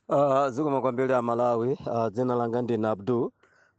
Ziko kwambiri Malawi, dzina langa ndine Abdu,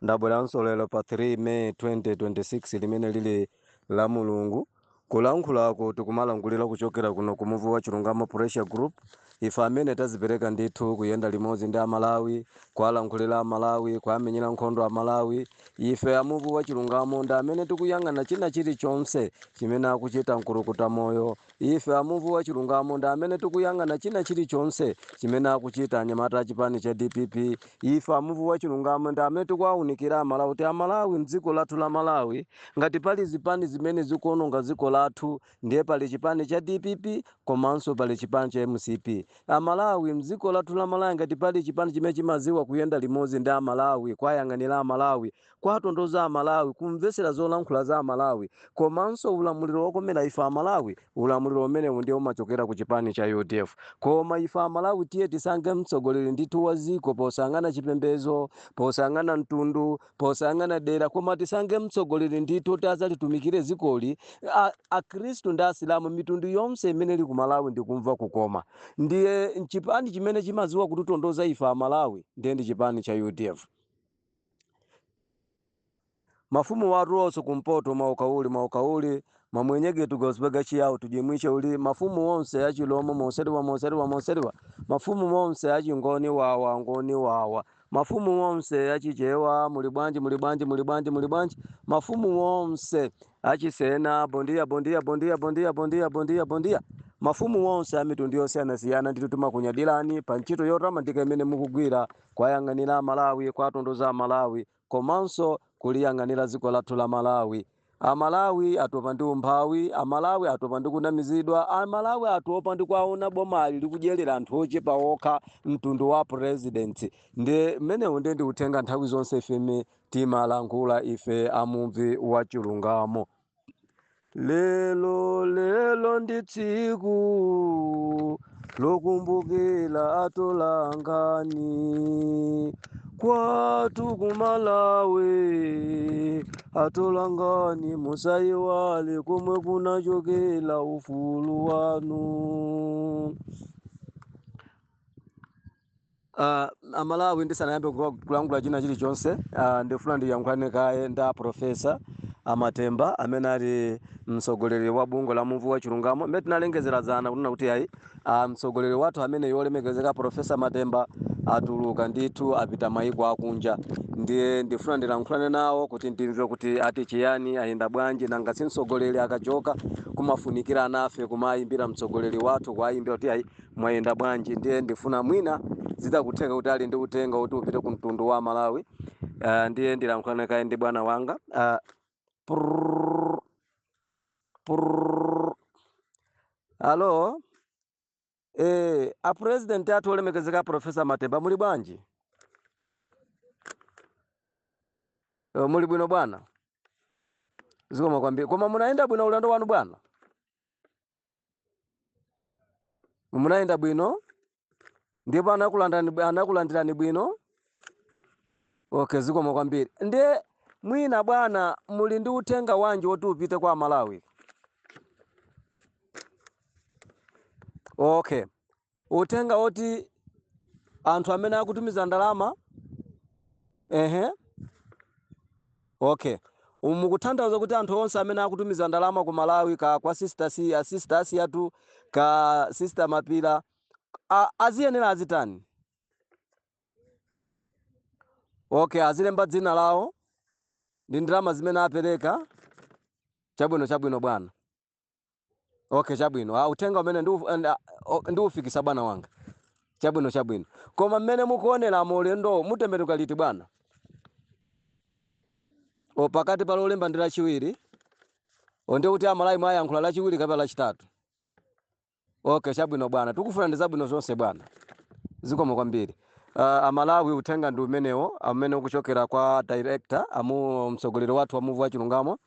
ndabweranso lero pa 3 May 2026 limene lili la Mulungu. Kulankhulako tikumalangulira kuchokera kuno kumuvu wa Chilungamo Pressure Group. Ife amene tazipereka ndithu kuyenda limodzi ndi Amalawi, kuwalankhulira Amalawi, kuyamenyera nkhondo Amalawi. Ife amuvu wa Chilungamo ndi amene tikuyang'ana china chilichonse chimene akuchita mkurukuta moyo. Ife amuvu wa Chilungamo ndi amene tikuyang'ana china chilichonse chimene akuchita anyamata achipani cha DPP. Ife amuvu wa Chilungamo ndi amene tikuwaunikira Amalawi kuti Amalawi mdziko lathu la Malawi ngati pali zipani zimene zikuononga dziko lathu ndiye pali chipani cha DPP komanso pali chipani cha MCP. Amalawi mdziko lathu la Malawi ngati pali chipani chimene chimaziwa kuyenda limodzi ndi Amalawi, kwayang'anira Amalawi, kwatondoza Amalawi, kumvesera zolankhula za Amalawi, komanso ulamuliro wokomera ife Amalawi, ulamuliro umenewu ndiye umachokera ku chipani cha UDF. Koma ife Amalawi tiye tisange mtsogoleri ndithu wa ziko posang'ana chipembedzo, posang'ana mtundu, posang'ana dera, koma tisange mtsogoleri ndithu tazalitumikire zikoli. Akhristu ndi Asilamu mitundu yonse imene ili ku Malawi ndikumva kukoma. Ndiye chipani chimene chimaziwa kutitondoza ife Amalawi ndiye ndi chipani cha UDF. Mafumu watu onse kumpoto maukauli mamwenyege tugosbega chiyawo tujimwishe uli mafumu onse ya Chilomo moseriwa mafumu onse ya Chingoni wawa mafumu onse ya Chichewa mulibwanji mafumu onse ya Chisena bondia mafumu onse ya mitundu yosiyana ndithu timakunyadilani pa ntchito yotamandika imene mukugwira kwayang'anira Malawi, kwatondoza Malawi, komanso kuliyang'anira dziko lathu la Malawi. Amalawi atopa ndi umphawi, Amalawi atopa ndi kunamizidwa, Amalawi atopa ndi kwaona bomali likudyerera anthu ochepa okha mtundu wa president. Ndi mmenewu ndi uthenga nthawi zonse ifeme timalankhula ife amumvi wa Chilungamo. Lelo ndi tsiku lokumbukira atolangani kwatu ku Malawi, atolangani musayiwale komwe kunachokera ufulu wanu. Amalawi ndisanayambe kulangula china chilichonse, ndifuna ndiyankhulane kaye nda Profesa Matemba amene ali mtsogoleri wa bungwe la muvu wa Chilungamo. Mmene tinalengezera zana kunena kuti ayi mtsogoleri wathu amene yolemekezeka Profesa Matemba atuluka ndithu apita mayiko akunja. Ndiye ndifuna ndilankhulane nawo kuti ndimve kuti ati chiyani, ayenda bwanji, nanga si mtsogoleri akachoka kumafunikira anafe kumayimbira mtsogoleri wathu kwayimbira kuti ayi mwayenda bwanji. Ndiye ndifuna mwina zidakuthenga kuti ali ndi utenga kuti upite ku mtundu wa Malawi. Ndiye ndilankhulane kaye ndi bwana wanga. Alo, a president athu olemekezeka Profesa Matemba muli bwanji? Muli bwino bwana? Zikoma kwambiri. Koma munaenda bwino ulendo wanu bwana? Munaenda bwino? Ndipo anakulandirani bwino? Okay, zikoma kwambiri. Ndiye mwina bwana muli ndi utenga wanji woti upite kwa Malawi? Okay. Utenga woti anthu amene akutumiza ndalama? Okay. Mukutanthauza kuti anthu onse amene akutumiza ndalama ku Malawi kwa sister yathu ka sister Mapira aziyenera azitani? Okay, azilemba dzina lawo ndi ndalama zimene apereka. Chabwino bwana. Okay, chabwino. Utenga umene ndi ufikisa bwana wanga. Chabwino. Koma mmene mukuonera mulendo mutembenuka liti bwana? Pakati pa lolemba ndi lachiwiri. Onde kuti Amalawi mwayankhula lachiwiri kapena lachitatu? Okay, chabwino bwana. Tikufuna ndi zabwino zonse bwana. Zikoma kwambiri. Amalawi utenga ndi umenewo amene ukuchokera kwa director mtsogoleri wathu wa muvu wa Chilungamo.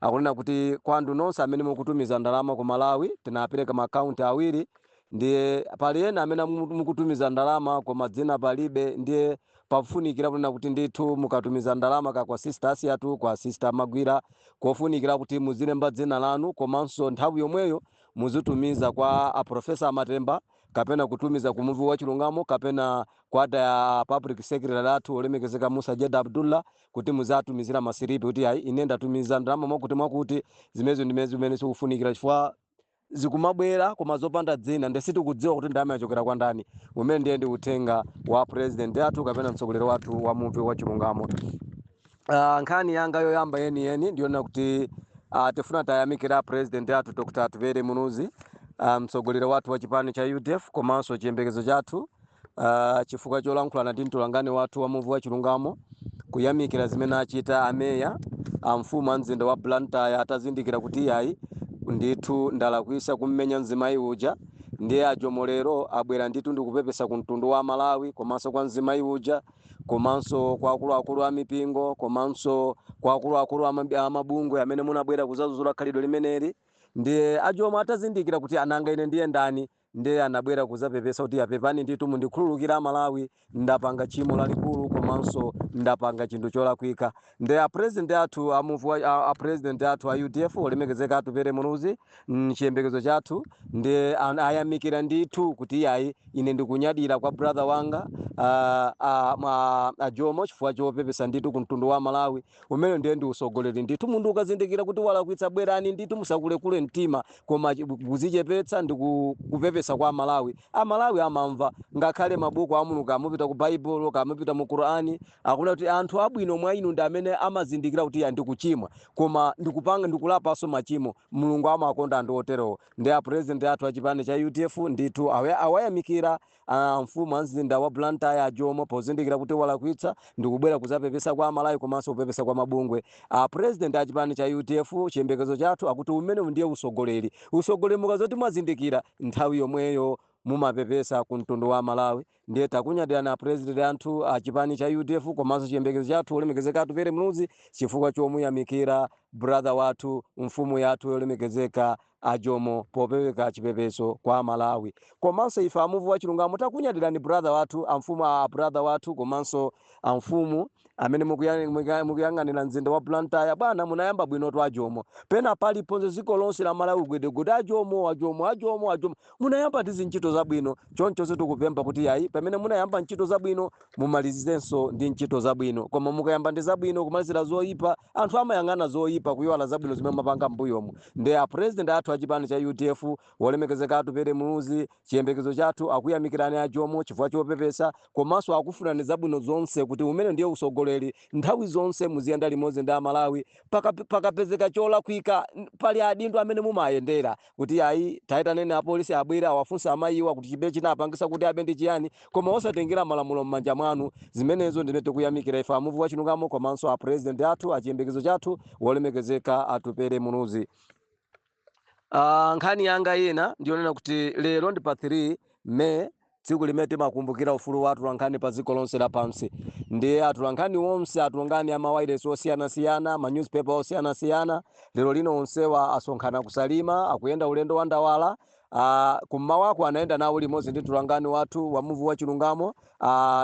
Akunena kuti kwandu nonse amene mukutumiza ndalama ku Malawi tinapereka maakaunti awiri. Ndiye pali ena amene mukutumiza ndalama kwa madzina palibe, ndiye pafunikira kunena kuti ndithu mukatumiza ndalama kwa sister yathu, kwa sister Magwira, kofunikira kuti muzilemba dzina lanu komanso nthawi yomweyo muzitumiza kwa Profesa Matemba kapena kutumiza ku muvi wa chilungamo kapena kwata ya public secretary athu olemekezeka Musa Jeda Abdullah kuti muzatumizira masiripi kuti ayi ine ndatumiza ndalama mwakuti mwakuti zimezo ndimezi zimene sikufunikira chifukwa zikumabwera koma zopanda dzina ndesitikudziwa kuti ndalama yachokera kwa ndani. Umene ndiye ndi uthenga wa president athu kapena mtsogoleri wathu wa muvi wa chilungamo. Nkhani yanga yoyamba yeni ndiona kuti tifuna tayamikira president athu Dr. Tupere Munuzi, mtsogoleri wathu wa chipani cha UDF komanso chiyembekezo chathu chifukwa cholankhulana ndi mtolangani wathu wa muvi wa chilungamo, kuyamikira zimene achita ameya amfumu a mzinda wa Blantyre atazindikira kuti yayi ndithu ndalakwisa kummenya mzimayi uja ndiye ajomolero abwera ndithu ndikupepesa ku mtundu wa Malawi komanso kwa mzimayi uja komanso kwa akuluakulu a mipingo komanso kwa akuluakulu a mabungwe amene munabwera kuzazuzula khalidwe limeneli. Ndiye ajomo atazindikira kuti ananga ine ndiye ndani ndiye anabwera kuzapepesa kuti apepani ndithu mundikhululukira Malawi ndapanga chimo lalikulu komanso ndapanga chinthu cholakwika. Ndiye president athu president athu a UDF olemekezeka Atupere Munuzi chiyembekezo chathu ndiye ayamikira ndithu kuti yayi ine ndikunyadira kwa brother wanga ajomo chifukwa chopepesa ndithu ku mtundu wa Malawi umene ndiye ndi usogoleri ndithu. Munthu ukazindikira kuti walakwitsa bwerani ndithu musakulekule mtima koma kuzichepetsa ndi kupepesa kwa Malawi. Malawi amamva ngakhale mabuku a Mulungu amupita ku Bible kamupita mu Qur'ani akuna kuti anthu abwino mwa inu ndi amene amazindikira kuti ndikuchimwa koma ndikupanga ndikulapanso machimo Mulungu amakonda anthu oterewo. Ndiye president athu a chipani cha UDF ndithu awayamikira mfumu a mzinda wa Blantyre ajomo pozindikira kuti walakwitsa ndikubwera kuzapepesa kwa Malawi komanso kupepesa kwa mabungwe. President a chipani cha UDF chiyembekezo chathu akuti umene ndiye usogoleri mukazoti mwazindikira nthawi yomweyo mumapepesa ku mtundu wa Malawi. Ndiye takunyadira na president anthu a chipani cha UDF komanso chiyembekezo chathu olemekezeka Atupere Munuzi chifukwa chomuyamikira brother wathu mfumu yathu yolemekezeka ajomo popeweka chipepeso kwa Malawi. Komanso ife amuvi wa chilungamo takunyadira ni brother wathu amfumu a brother wathu komanso amfumu amene mukuyang'anira mzinda wa Blantyre bwana munayamba bwino tu ajomo pena pali ponze ziko lonse la Malawi gwedegwede ajomo munayamba tizi ntchito zabwino choncho tikupempha kuti yayi pamene munayamba ntchito zabwino mumalizizenso ndi ntchito zabwino koma mukayamba ndi zabwino kumalizira zoyipa anthu amayang'ana zoyipa kuyiwala zabwino zimene mapanga mbuyomu. Ndiye president athu a chipani cha UDF wolemekezeka Atupere Munuzi chiyembekezo chathu akuyamikirani ajomo chifukwa chopepesa komanso akufunani zabwino zonse kuti umene ndiye usogoleri nthawi zonse muziyenda limodzi ndi Malawi pakapezeka cholakwika pali adindo amene mumayendera kuti ayi tayitaneni apolisi abwera awafunsa amayiwa kuti chibe chinapangisa kuti abe ndi chiyani koma osatengera malamulo m'manja mwanu. Zimenezo ndine tikuyamikira ife amuvi wa chilungamo komanso a president athu achiyembekezo chathu wolemekezeka Atupere Munuzi. Nkhani yanga ina ndionena kuti lero ndi pa 3 May tsiku limene timakumbukira ufulu wathu lankhani pa dziko lonse lapansi. Ndiye atulankhani onse atulangani amawayilesi osiyanasiyana manewspaper osiyanasiyana lero lino onsewa asonkhana kusalima akuyenda ulendo wa ndawala. Kumawako anaenda nawo limodzi ndi mtulangani wathu wa muvi wa chilungamo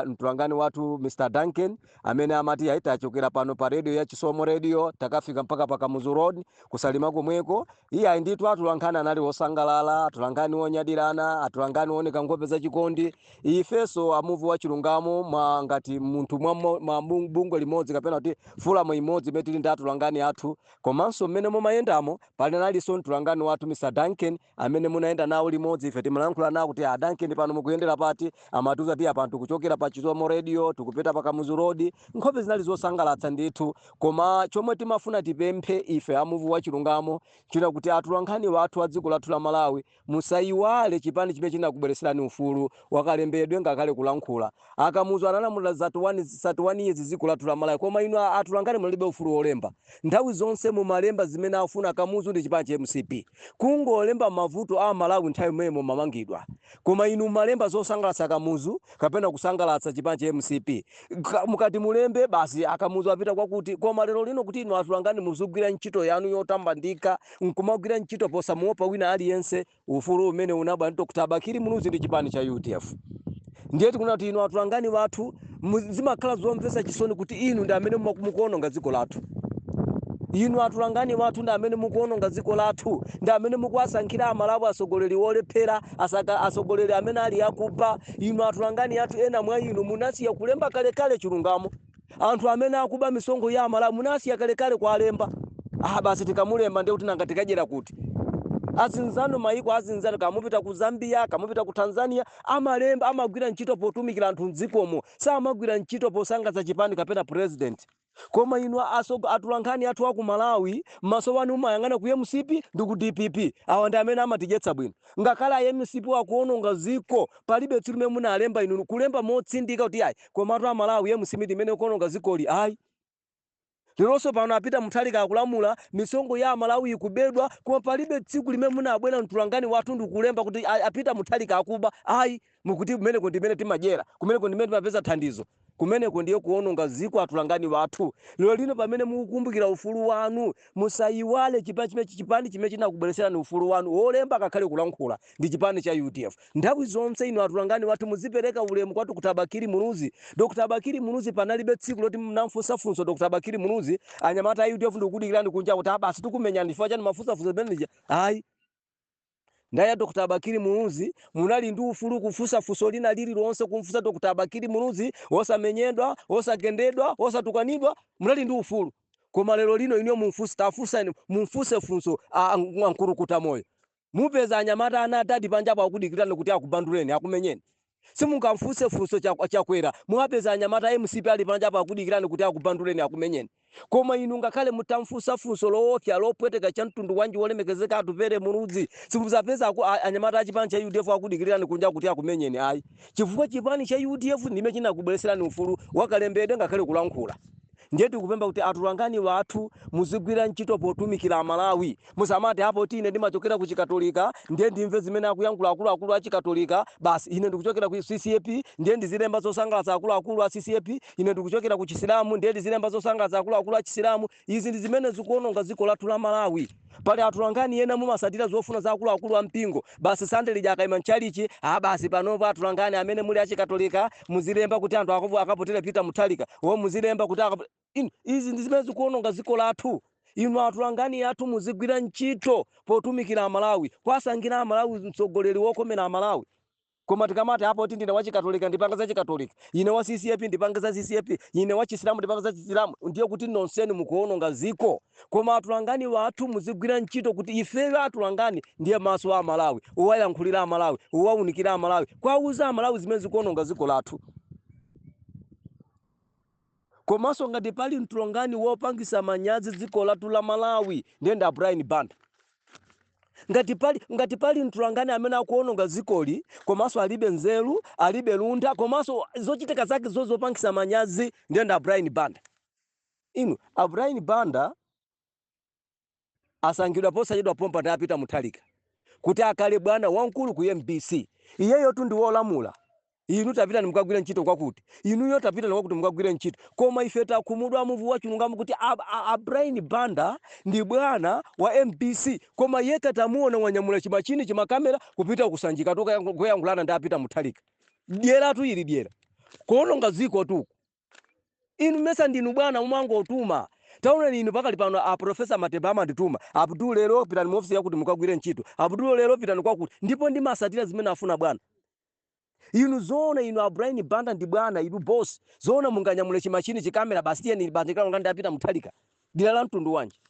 mtulangani wathu Mr. Duncan amene amati aita achokera pano pa radio ya Chisomo radio takafika mpaka pa Kamuzu Road kusalima komweko. Iye ndithu atulangani anali osangalala atulangani onyadirana atulangani oneka ngope za chikondi. Ifeso amuvi wa chilungamo ngati munthu mwa bungwe limodzi kapena kuti fulamo imodzi imene tili ndi atulangani athu komanso mmene mumayendamo pali nalinso mtulangani wathu Mr. Duncan amene munaenda nawo limodzi. Ife timalankhula nawo kuti Duncan pano mukuyendera pati amatuza ti apanthu kuchokera pa Chisomo radio tikupita pa Kamuzu Road nkhope zinali zosangalatsa ndithu. Koma chomwe timafuna tipemphe ife amuvi wa chilungamo china kuti atulankhani wathu a dziko lathu la Malawi musayiwale chipani chimene chinakubwereserani ufulu wakalembedwe ngakale kulankhula. Akamuzu analamula zatu 1 years dziko lathu la Malawi koma inu atulankhani mulibe ufulu olemba. Nthawi zonse mumalemba zimene afuna Kamuzu ndi chipani cha MCP kungolemba mavuto a Malawi nthawi imene mamangidwa koma inu malemba zosangalatsa Kamuzu kapena kusangalatsa chipani cha MCP mukati mulembe basi Akamuzu apita kwakuti. Koma lero lino kuti inu atulangani muzugwira ntchito yanu yotambandika nkumagwira ntchito posamuopa wina aliyense ufulu umene unabwa ndi Dr. Bakiri Munuzi ndi chipani cha UDF. Ndiye tikuna kuti inu atulangani wathu zimakhala zomvetsa chisoni kuti inu ndi amene mukuononga dziko lathu. inu atulangani wathu ndi amene mukuononga dziko lathu, ndi amene mukuwasankhira amalawi asogoleri olephera, asogoleri amene ali akuba. Inu atulangani athu ena mwa inu munasiya kulemba kalekale chilungamo. Anthu amene akuba misonkho ya amalawi munasiya kalekale kwalemba. Basi tikamulemba ndiye kuti nanga tikajera kuti azinzano maiko azinzano, kamupita ku Zambia, kamupita ku Tanzania, amalemba amagwira ntchito potumikira anthu mdzikomo, samagwira ntchito posangaza chipani kapena president. Koma inu atulangani athu aku Malawi maso wanu mayang'ana ku MCP ndi ku DPP, awa ndi amene amatijetsa bwino. Ngakhala MCP wakuononga ziko palibe tsiku limene munalemba inu kulemba motsindika kuti ayi komatu a Malawi MCP imene kuononga zikoli ayi. Lironso pano apita Mutharika akulamula misonkho ya Malawi ikubedwa, koma palibe tsiku limene munabwera mtulangani wathu ndi kulemba kuti apita Mutharika akuba ayi. Mukuti kumeneko ndimene timajera, kumeneko ndimene timapeza thandizo, kumeneko ndiye kuononga ziko atulangani wathu. Lero lino pamene mukukumbukira ufulu wanu musayiwale chipani chimene chinakubweretserani ufulu wanu olemba kakhale kulankhula ndi chipani cha UDF. Nthawi zonse inu atulangani wathu muzipereka ulemu kwatu ku Bakiri Munuzi. Dr. Bakiri Munuzi panalibe tsiku loti mnamfunsafunso Dr. Bakiri Munuzi anyamata a UDF ndikudikirani kunja kuti basi tikumenyani chifukwa chani mafunsafunso benija ayi. Ndaya Dr. Bakiri Munuzi munali ndi ufulu kufusa fuso lina lililonse kumfusa Dr. Bakiri Munuzi, osamenyedwa, osagendedwa, osatukanidwa, munali ndi ufulu. Koma lero lino ino mumfuse funso ankurukuta moyo. Mupeza anyamata anatati panjapo akudikirani kuti akubanduleni akumenyeni. Simungamfuse funso chakwera, muwapeza anyamata MCP ali panjapo akudikirani kuti akubanduleni akumenyeni. Koma inu ngakhale mutamfusa funso loopsa lopweteka cha mtundu wanji wolemekezeka atupere Munuzi, simuzapeza anyamata achipani cha UDF akudikirani kunja kuti akumenyeni ayi. Chifukwa chipani cha UDF ndime chinakubweretserani ufulu wakalembedwe ngakhale kulankhula. Ndiye tikupemba kuti atulangani wathu muzigwira ntchito potumikira Malawi. Musamati hapo kuti ine ndimachokera ku Chikatolika ndiye ndimve zimene akuyankhula akulu a Chikatolika, basi ine ndikuchokera ku CCAP ndiye ndizilemba zosangalatsa akulu a CCAP, ine ndikuchokera ku Chisilamu ndiye ndizilemba zosangalatsa akulu a Chisilamu. Izi ndi zimene zikuononga ziko lathu la Malawi. Pali atulangani ena mumasatira zofuna za akulu a mpingo, basi sande lija akaima mchalichi, basi panopo atulangani amene muli a Chikatolika muzilemba kuti anthu akapotera Peter Mutharika, muzilemba kuti izi ndi zimene zikuononga ziko lathu. Inu atulangani athu muzigwira ntchito potumikira Malawi, kwasangira Malawi mtsogoleri wokomera Malawi. Koma tikamati hapo kuti ndine wa Chikatolika ndipanga za Chikatolika, ine wa CCAP ndipanga za CCAP, ine wa Chisilamu ndipanga za Chisilamu, ndiye kuti nonseni mukuononga ziko. Koma atulangani wathu muzigwira ntchito kuti ife atulangani ndiye maso a Malawi, uwayankhulira Malawi, uwaunikira Malawi, kwauza Malawi zimene zikuononga ziko lathu. Komanso ngati pali mtulangani wopangisa manyazi dziko lathu la Malawi ndiye nda Brian Banda. Ngati pali mtulangani amene akuononga zikoli komanso alibe nzeru, alibe luntha, komanso zochitika zake zopangisa manyazi ndiye nda Brian Banda. Inu Brian Banda asangidwa posachedwa pompa ndi apita Mutharika kuti akale bwana wankulu ku MBC. Iyeyo tu ndi wolamula. Inu tapita nimukagwira ntchito kwakuti, inuyo tapita kwakuti mukagwira ntchito. Koma ife takhumudwa muvu wa chilungamo kuti Brian Banda ndi bwana wa MBC, koma yeka tamuona wanyamula chimachini chimakamera kupita kusanjika toka kuyankhulana ndi apita Mutharika. Dyera tu ili dyera kuononga ziko tu. Inu mesa ndinu bwana mwangu otuma. Taona inu pakali pano Professor Mateba amandituma, Abdul lero pita ni ofisi yakuti mukagwire ntchito, Abdul lero pita ni kwakuti, ndipo ndi masatira zimene afuna bwana. Inu zona inu Brian Banda ndi bwana, inu boss zona munganyamule chimachini chikamera basi tiye ni bandikalo ngandi apita Mutharika. Dila la mtundu wanji.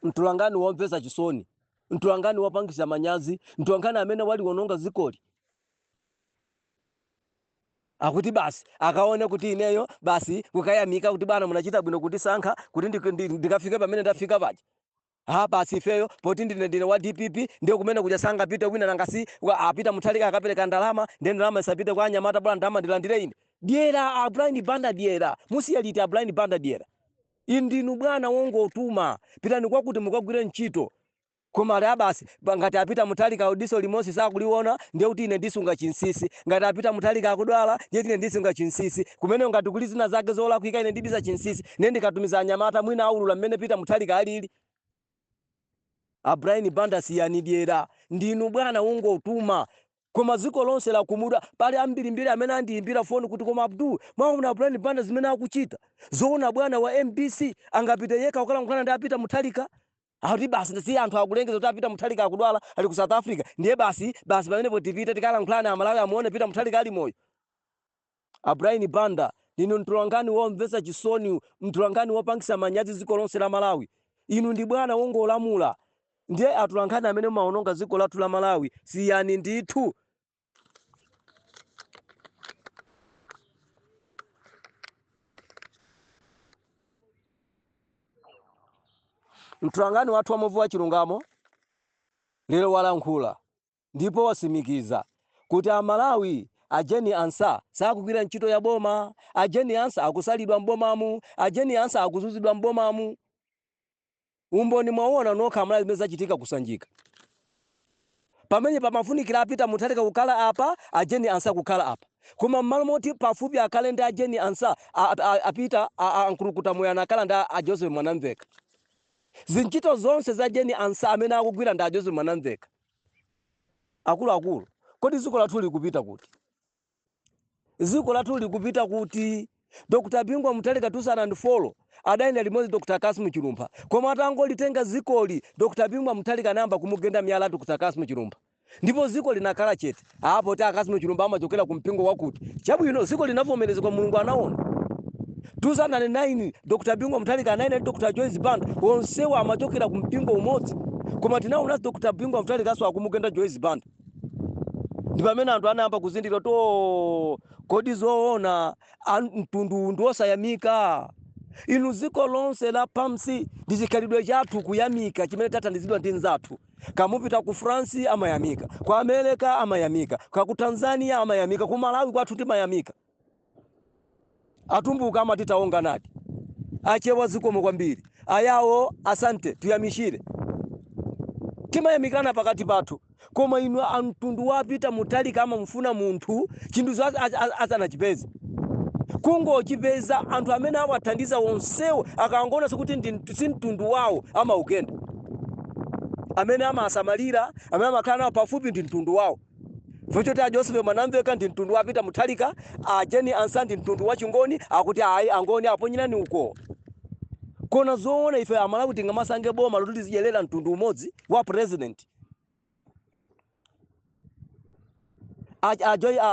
Mtulangani womvesa chisoni, mtulangani wapangisa manyazi, mtulangani amene wali wononga zikoli. Akuti basi akaone kuti ineyo basi kukayamika kuti bana munachita bwino kuti sankha kuti ndikafika pamene ndafika paja. Basi ifeyo poti ndine wa DPP ndiye kumene kuja sanga pita wina nangasi apita Mutharika akapereka ndalama ndiye ndalama isapite kwa anyamata bwana ndama ndilandire ine. Dyera Brian Banda dyera. Musiyalita Brian Banda dyera. Indinu bwana wongo otuma. Pitani kwakuti mukagwire ntchito. Koma basi ngati apita Mutharika udiso limosi sakuliona ndiye kuti ine ndisunga chinsisi. Ngati apita Mutharika akudwala ndiye ine ndisunga chinsisi. Kumene ngati kuli zina zake zola kuika ine ndibisa chinsisi. Ndiye ndikatumiza anyamata mwina aulula mmene pita Mutharika alili. Brian Banda siyani dyera. Ndinu bwana wongo otuma. koma dziko lonse la kumuda pali ambirimbiri amene andiyimbira foni kuti koma Abdul mwaona Brian Banda zimene akuchita zoona bwana wa MBC angapite yeka ukalankhulana ndi apita Mutharika akuti basi si anthu akulengeza kuti apita Mutharika akudwala ali ku South Africa ndiye basi pamenepo tipite tikalankhulana amalawi amuone pita Mutharika ali moyo. Brian Banda inu mtulangani womvetsa chisoni, mtulangani wopangisa manyazi dziko lonse la Malawi. Inu ndi bwana wongolamula ndiye atulangani amene maononga dziko lathu la Malawi siyani ndithu. Mtulangani wathu wamovu wa chilungamo lero walankhula ndipo wasimikiza kuti amalawi ajeni ansa sakugwira ntchito ya boma, ajeni ansa akusalidwa mbomamu, ajeni ansa akuzuzidwa mbomamu. Umboni mwaona nokha amalawi zimene zachitika kusanjika. Pamene pamafunikira apita Mutharika kukhala apa, ajeni ansa kukhala apa. Koma mmalo moti pafupi akhale ndi ajeni ansa apita ankurukuta moyana akhala ndi a Joseph Mwanamveka. Zinchito zonse za ajeni ansa amene akugwira ndi a Joseph Mwanamveka. Akulu kodi dziko lathu likupita kuti? Dziko lathu likupita kuti? Dr. Bingwa Mutharika 2004 adayenda limodzi Dr. Kassim Chilumba. Koma atangolitenga zikoli Dr. Bingwa Mutharika anayamba kumugenda miyala Dr. Kassim Chilumba. Ndipo ziko linakhala chete. Apo ta Kassim Chilumba amachokera ku mpingo wakuti. Chabwino ziko linavomerezeka Mulungu anaona. 2009 Dr. Bingwa Mutharika anayenda Dr. Joyce Banda onsewa amachokera ku mpingo umodzi. Koma tinaona Dr. Bingwa Mutharika aso akumugenda Joyce Banda. Ndipo amene anthu anayamba kuzindira to kodi zoona mtundu ndiosayamika. Inu ziko lonse la pamsi ndizikhalidwe chathu kuyamika chimene tathandizidwa ndi nzathu. Kamupita ku France amayamika, ku America amayamika, ku Tanzania amayamika, ku Malawi kwathu timayamika. Atumbuka amatitaonga nati achewa zikomo kwambiri ayawo asante tuyamishire timayamikana pakati pathu. Koma inu amtundu wapita Mutharika amamufuna munthu chinthu azanachipeza kungochipeza anthu amene awathandiza wonsewo akangona kuti ndi mtundu wawo amaukenda. Amene amasamalira amene amakhala nawo pafupi ndi mtundu wawo. Vochoti a Joseph Mwanamveka ndi mtundu wapita Mutharika, ajeni ansa ndi mtundu wa Chingoni akuti ayi angoni aponyerani uko. Kona zoona ife amalawi tingamasange boma loti zijelera mtundu umodzi wa president.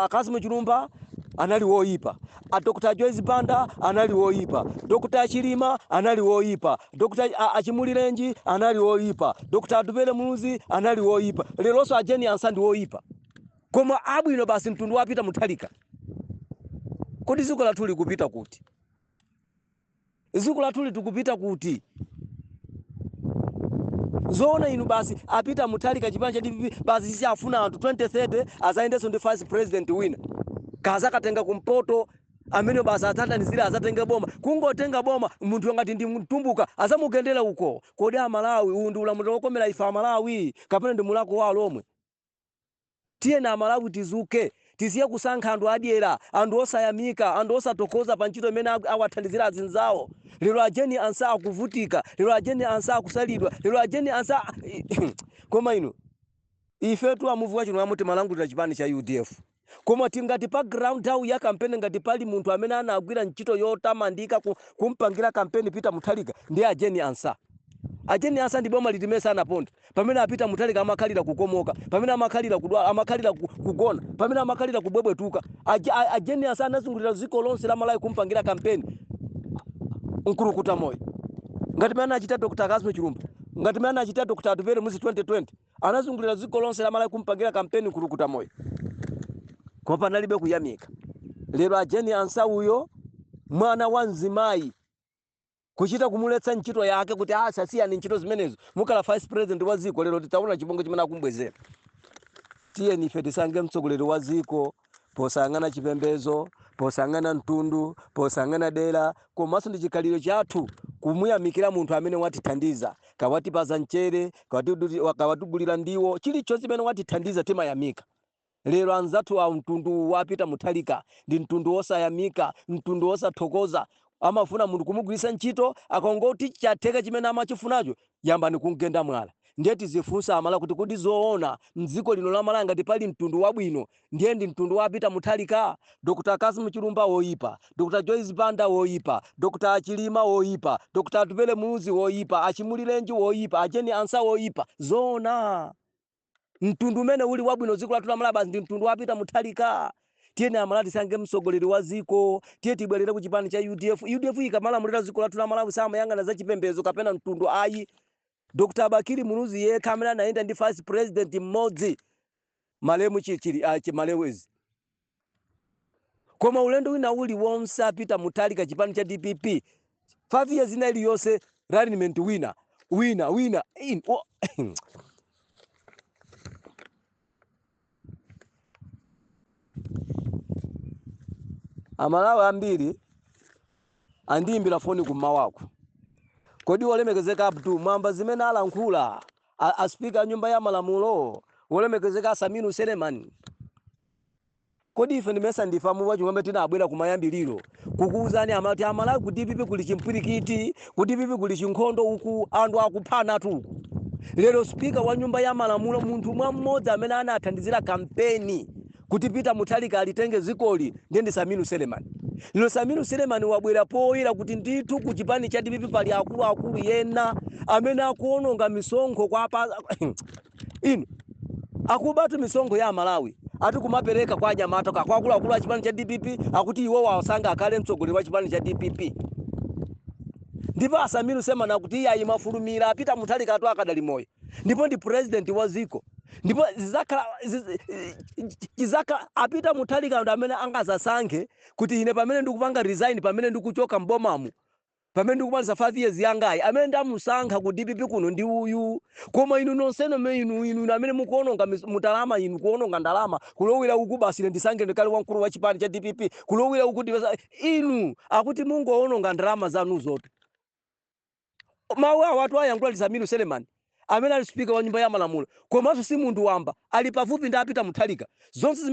Kassim Chilumba anali woipa, Dr. Joyce Banda anali woipa, Dr. Chilima anali woipa, Dr. Achimulirenji anali woipa, Dr. Dubele Muzi anali woipa. Leroso ajeni ansa ndi woipa. Koma abwino basi mtundu wapita Mutharika. Kodi ziko lathu likupita kuti? Ziko lathu likupita kuti? Zoona inu basi apita Mutharika chipanja DPP basi siafuna anthu 2030 azayendeso ndi vice president wina. Kaza katenga kumpoto amene basi atsatanizira azatenge boma. Kungotenga boma munthu ngati ndi mtumbuka azamugendera uko. Kodi amalawi uwu ndi ulamuliro wokomera ife amalawi kapena ndi mulako wa lomwe. Tiye na amalawi tizuke. Tisiye kusankha anthu adyera, anthu osayamika, anthu osatokoza pa ntchito imene awathandizira azinzawo. Lero ajeni ansa akuvutika, lero ajeni ansa akusalidwa, lero ajeni ansa koma ino ife tu amuvuka chino amuti malangulira chipani cha UDF. Koma tingati pa ground down ya kampeni ngati pali munthu amene anagwira ntchito yotamandika kumpangira kampeni pita Mutharika ndi ajeni ansa. Ajeni ansa ndi boma litimesa anaponda. Pamene apita Mutharika amakhalira kukomoka, pamene amakhalira kudwala, amakhalira kugona, pamene amakhalira kubwebwetuka. Ajeni ansa anazungulira ziko lonse la Malawi kumpangira kampeni. Nkurukuta moyo. Ngati mwana achita Dr. Kassim Chilumba, ngati mwana achita Dr. Dubele Muzi 2020, anazungulira ziko lonse la Malawi kumpangira kampeni nkurukuta moyo. Kwa panalibe kuyamika. Lero ajeni ansa uyo mwana wa nzimayi kuchita kumuletsa ntchito yake kuti asasiya ni ntchito zimenezo mukala vice president wa ziko lero titaona chibongo chimene akumbwezera. Tiye nife tisange mtsogoleri wa ziko posangana chipembezo, posangana mtundu, posangana dera, komanso ndi chikhaliro chathu kumuyamikira munthu amene watithandiza, kawatipaza mchere, kawatugulira ndiwo, chilichonse chimene watithandiza timayamika. Lero anzathu wa mtundu wapita Mutharika ndi mtundu osayamika, mtundu osathokoza. Amafuna munthu kumugwirisa ntchito akangoti chatheka chimene amachifunacho yambani kungenda mwala. ndiye tizifunsa amala kuti kodi zoona mdziko lino la Malawi ngati pali mtundu wabwino ndiye ndi mtundu wapita Mutharika. Dr. Kasim Chilumba woyipa, Dr. Joyce Banda woyipa, Dr. Achilima woyipa, Dr. Atupele Muzi woyipa, Achimulilenji woyipa, Ajeni Ansa woyipa. Zoona mtundu umene uli wabwino dziko lathu la Malawi basi ndi mtundu wapita Mutharika. Tiyeni amala tisange mtsogoleri wa dziko, tiye tibwerere ku chipani cha UDF ikamalamulira dziko lathu la Malawi samayang'ana za chipembedzo kapena mtundu ayi. Dr. Bakiri Munuzi yekha amene anaenda ndi vice president mmodzi Malemu Malewezi. Koma ulendo wina uli wonse apita Mutharika chipani cha DPP 5 years ina iliyonse running wina Amalawi ambiri andiyimbira foni kumawako. Kodi wolemekezeka Abdu mwamba zimene alankhula aspika nyumba ya malamulo wolemekezeka Saminu Selemani. Kodi ife ndimesa ndifamu wacho ngombe tina abwera kumayambiliro kukuuzani amati Amalawi kuti DPP kuli chimpwirikiti, kuti DPP kuli chinkhondo uku andu akuphana tuku. Lero spika wa nyumba ya malamulo munthu mmodzi amene anathandizira kampeni kuti pita Mutharika alitenge zikoli ndi Saminu Selemani. Lero Saminu Selemani wabwera poyera kuti ndithu ku chipani cha DPP pali akulu yena amene akuononga misonkho kwa ino akubatu misonkho ya Malawi ati kumapereka kwa Anyamata kwa akulu a chipani cha DPP akuti iwo wasanga akale mtsogoleri wa chipani cha DPP. Ndipo Saminu Selemani akuti ayi mafulumira apita Mutharika atu akadali moyo. Ndipo ndi president wa ziko. Ndipo zizaka apita Mutharika ndo amene angazasankhe kuti ine pamene ndikupanga resign pamene ndikuchoka mbomamu pamene ndikumaliza 5 years yangayi amene ndamusankha ku DPP kuno ndi uyu. Koma inu nonseno inu amene mukuononga mutalama inu kuononga ndalama kulowera uku basi ndisange ndikali wamkulu wa chipani cha DPP kulowera uku inu akuti mungoononga ndalama zanu zote. Mawu awo watu ayankhula Saminu Selemani amene ali speaker wa nyumba ya malamulo komanso si munthu wamba ali pafupi ndi apita Mutharika. Zonse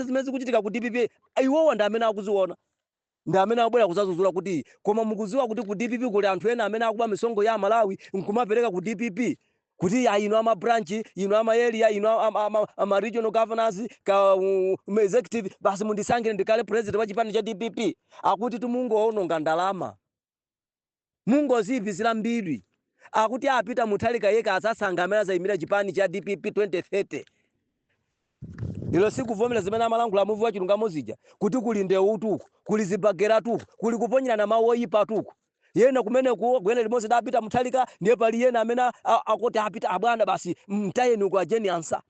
zimene zikuchitika ku DPP iwowa ndi amene akuziona ndi amene abwera kuzazuzula kuti koma mukuziwa kuti ku DPP kuli anthu ena amene akuba misonkho ya Malawi nkumapereka ku DPP kuti inu ama branch inu ama area inu ama regional governors ka executive basi mundisange ndikale president wa chipani cha DPP akuti tumungoononga ndalama mungozibvisira mbiri akuti apita Mutharika yeka asasanga amene azayimira chipani cha DPP 2030. Lero sikuvomera zimene amalankhula muvi wa chilungamo zija kuti kuli ndewu tuku kuli zibagera tuku kuli kuponyerana mawu oyipa tuku yena kumene gwene limodzi dapita Mutharika ndiye pali yena amene akuti apita abwana basi mtayeni kwa Ajeni Ansa.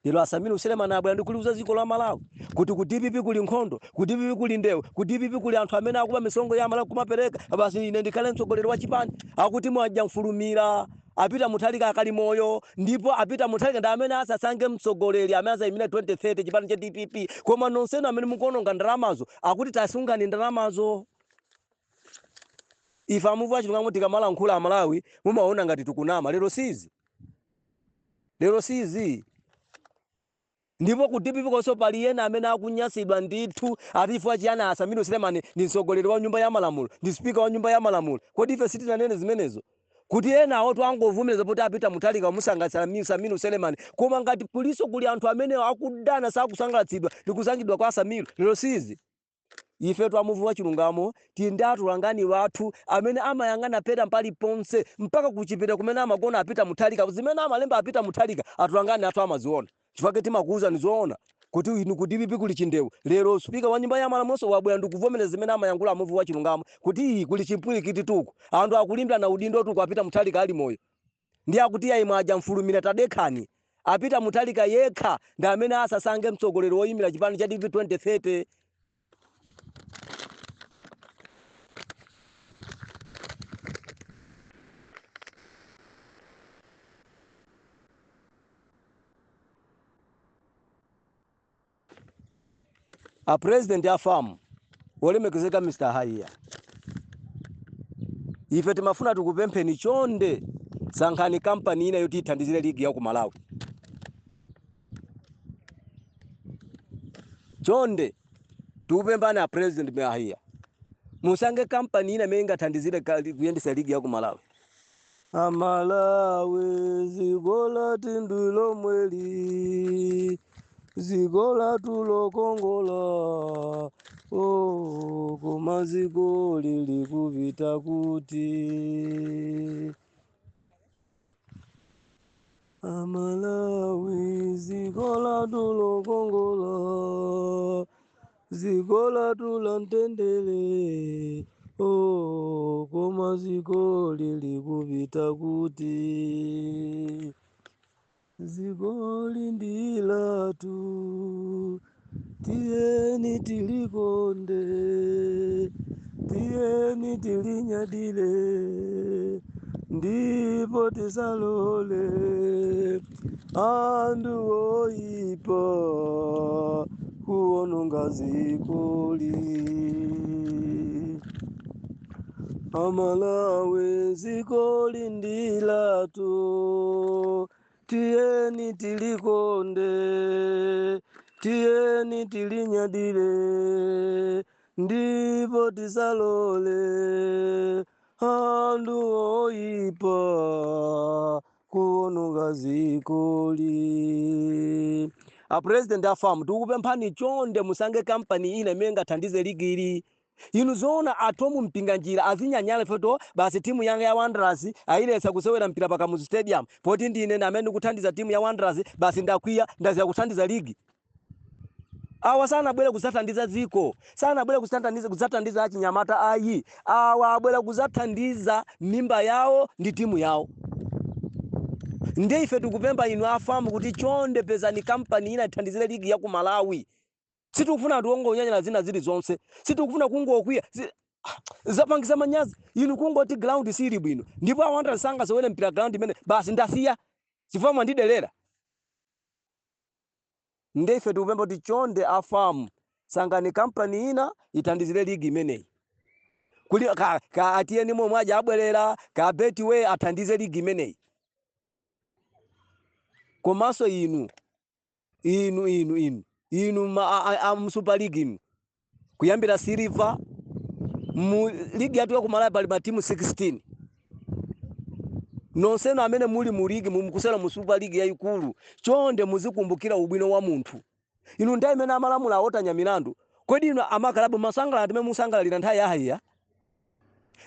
Lero Saminu Selemani abwera ndikuliuza dziko la Malawi kuti ku DPP kuli nkhondo, ku DPP kuli ndewu, ku DPP kuli anthu amene akuba misonkho ya Malawi kumapereka basi ine ndikhale mtsogoleri wa chipani akuti mwadya mfulumira apita Mutharika akali moyo ndipo apita Mutharika ndi amene asasange mtsogoleri amene azayimira 2030 chipani cha DPP. Koma nonsenu amene mukuononga ndalamazo akuti tasungani ndalamazo. Ife amuvu achilungamo tikamalankhula Amalawi mumaona ngati tukunama. Lero sizi ndipo ku DPP konso pali yena amene akunyasidwa ndithu atifu chiyana Saminu Selemani ndi mtsogoleri wa nyumba ya malamulo ndi speaker wa nyumba ya malamulo. Kodi ife sitinanene zimenezo kuti ena awo twangovomereza poti apita Mutharika musangatsala Saminu Selemani koma ngati kuliso kuli anthu amene akudana sakusangalatsidwa ndikusangidwa kwa Saminu. Lero sizi ife twamuvu wa chilungamo tindi atulangani wathu amene amayang'ana peda mpali ponse mpaka kuchipita kumene amagona apita Mutharika zimene amalemba apita Mutharika atulangani athu amaziona chifukwa timakuuza nizoona kuti inu ku DPP kuli chindewu. Lero speaker wa nyumba ya malamulo wabwera ndikuvomereza zimene amayankhula amuvu wa chilungamo kuti kuli chimpwirikiti tuku anthu akulimbira na udindo tuku apita Mutharika ali moyo ndi akuti ayi mwaja mfulumira tadekhani apita Mutharika yekha ndi amene asasange mtsogoleri woyimira chipani cha DPP 2030. A president ya farm wolemekezeka Mr. Haiya ife timafuna tukupempheni chonde sankhani kampani ina yoti ithandizire ligi ya ku Malawi chonde tukupemphani a president Haiya musange kampani ina imene ingathandizire kuyendesa ligi ya ku Malawi Amalawi zikola tindulo mweli zikola tulokongola oh koma ziko lili kupita kuti Amalawi zikola tulokongola zikola tulantendele oh koma ziko lili kupita kuti ziko lindila tu tieni tilikonde tieni tilinyadile ndipo tisalole andu oipa kuononga zikoli Amalawi zikoli ndila tu tieni tilikonde tieni tilinyadile ndipo tisalole andu oipa kuononga zikoli a president afamu tukupemphani chonde musange kampani ina menga thandize ligiri inu zona atomu mpinga njira azinyanyala foto basi timu yanga ya Wanderers ailesa kusewera mpira paka mu stadium poti ndine amene kuthandiza timu ya Wanderers basi ndakwiya ndaziya kuthandiza ligi awa sana bwele kuzathandiza ziko sana bwele kuzathandiza achinyamata ayi awa bwele kuzathandiza mimba yao ndi timu yao ndiye ife tukupemba inu afamu kuti chonde pezani kampani ina ithandizire ligi ya ku Malawi situkufuna tuongo unyanyala zina zili zonse situkufuna kungokwiya zapangisa manyazi inu kungoti ground sili bwino ndipo awanda sanga sowele mpira ground imene basi ndasiya chifama ndidelera ndefe tukupemba kuti chonde afamu sangani kampani ina ithandizire ligi imeneyi kuli ka atieni momwe aja abwerera ka Betway athandize ligi imeneyi komaso inu Super League inu kuyambira silver mu ligi yatu ya ku Malawi pali matimu 16 nonseno amene muli mu ligi mukusera mu Super League yayikulu chonde muzikumbukira ubwino wa munthu inu ndaye imene amalamula awotanya milandu kodi inu amakalabu masangala atime musangalalira nthawi yahayiya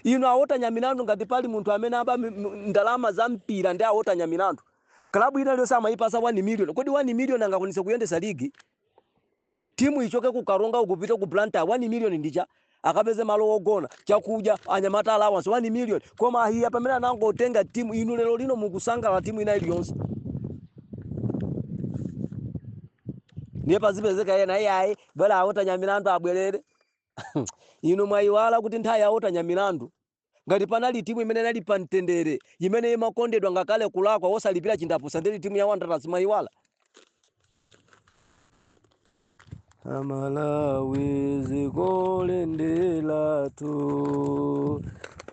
inu awotanya milandu ngati pali munthu amene aba ndalama za mpira ndi awotanya milandu klabu ina lyo sama ipasa 1 million kodi 1 million angakwanisa kuyendesa ligi timu ichoke ku Karonga ukupita ku Blantyre 1 million ndicha akapeze malo ogona chakudya anyamata allowance 1 million koma hiya pamene anangotenga timu inu lero lino mukusangala timu ina iliyonse niye pazipezeka yena yayi bala awotanya milandu abwerere inu mwayiwala kuti nthawi awotanya milandu ngati panali timu imene nali pamtendere imene imakondedwa ngakale kulakwa wosalipira chindapusa ndeli timu ya Wanderers mwayiwala Amalawi zikole ndela tu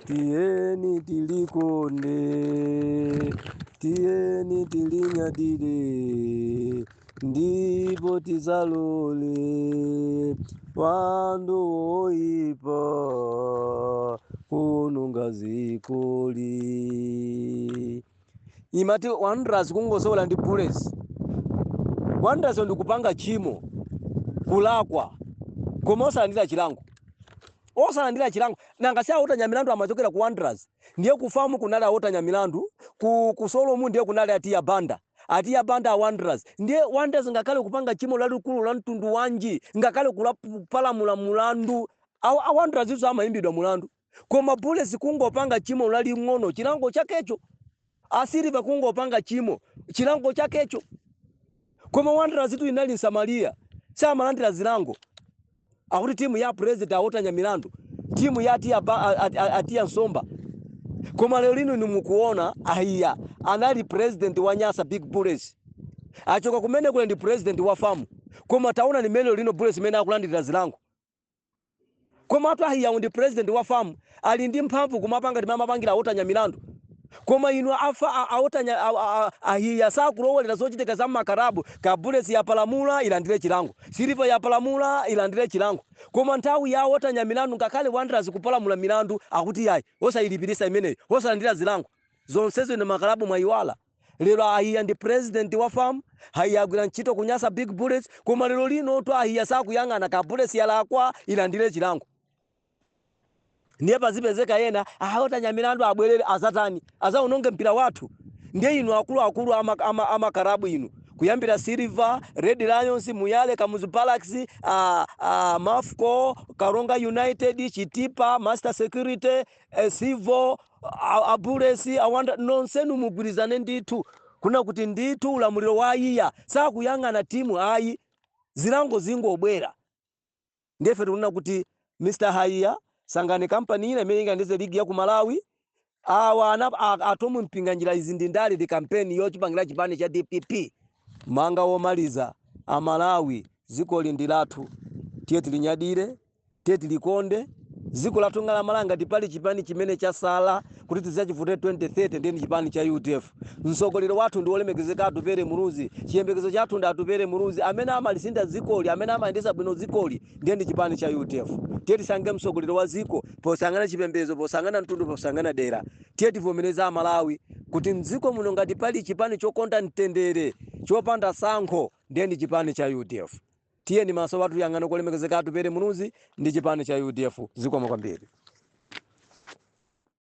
tieni tilikonde tieni tilinyadile ndipo tizalole wandu oipa kuononga zikoli imati Wanderers kungosola ndi Bullets Wanderers ndikupanga chimo kulakwa koma osalandira chilango nanga si awotanya milandu amachokera ku Wanderers ndiye kufamu kunali awotanya milandu ku Solomu ndiye kunali atiya banda a Wanderers ndiye Wanderers ngakale kupanga chimo lalikulu la mtundu wanji ngakale kupalamula mulandu a Wanderers izo amayimbidwa mulandu koma Bullets kungopanga chimo laling'ono chilango chakecho asiliva kungopanga chimo chilango chakecho koma Wanderers itu inali Nsamalia samalandira zilango akuti timu ya president awotanya milandu timu ya atia Nsomba koma leo lino nimukuona ahiya anali president wa Nyasa Big Bullets achoka kumene kule ndi president wa famu koma taona ni melo lino Bullets mene akulandira zilango koma atu ahiya ndi president wa famu ali ndi mphamvu kumapanga timamapangira awotanya milandu koma inu afa awotanya ahiya sakulowolera zochitika za makarabu ka Bullets ya palamula ilandire chilango Silver ya palamula ilandire chilango koma nthawi ya awotanya milandu ngakale Wanderers kupalamula milandu akuti yayi osayilipirisa imeneyo osalandira zilango zonsezo ine makalabu mwaiwala. Lero ahiya ndi president wa farm, hayagwira ntchito kunyasa big bullets, koma lero lino to ahiya sakuyang'ana ka bullets yalakwa ilandire chilango. Ndiye pazipezeka yena otanyamilandu abwerere azatani azaunonge mpira wathu. Ndiye inu akulu amakarabu inu kuyambira Silver, Red Lions, Muyale, Kamuzu Galaxy, Mafco, Karonga United, Chitipa, Master Security, Sivo, Aburesi, awanda nonsenu mugwirizane nditu. Kuna kuti nditu ulamuliro wa ayiya sakuyang'ana timu ayi zilango zingobwera. Ndefe tunena kuti Mr. Haiya sangane company ile imene ingandize ligi ya ku Malawi atomu mpinga njira izi ndi ndali di campaign yochipangira chipani cha DPP manga womaliza Malawi ziko lindi lathu tiye tilinyadire tiye tilikonde ziko lathu ngala malanga tipali chipani chimene cha sala kuti tizichivute 2030 ndi chipani cha UTF. Msogolero wathu ndi olemekezeka atupere Muruzi, chiyembekezo chathu ndi atupere Muruzi amene amalisinda zikoli amene amayendesa bwino zikoli ndi chipani cha UTF. Tiye tisange msogolero wa ziko posangana chipembezo posangana mtundu posangana dera. Tiye tivomereza Malawi kuti mziko muno ngati pali chipani chokonda mtendere chopanda sankho ndi chipani cha UTF. Tiye ni maso watu yang'ana kulemekezeka atupere Muruzi ndi chipani cha UTF. Ziko kwambiri.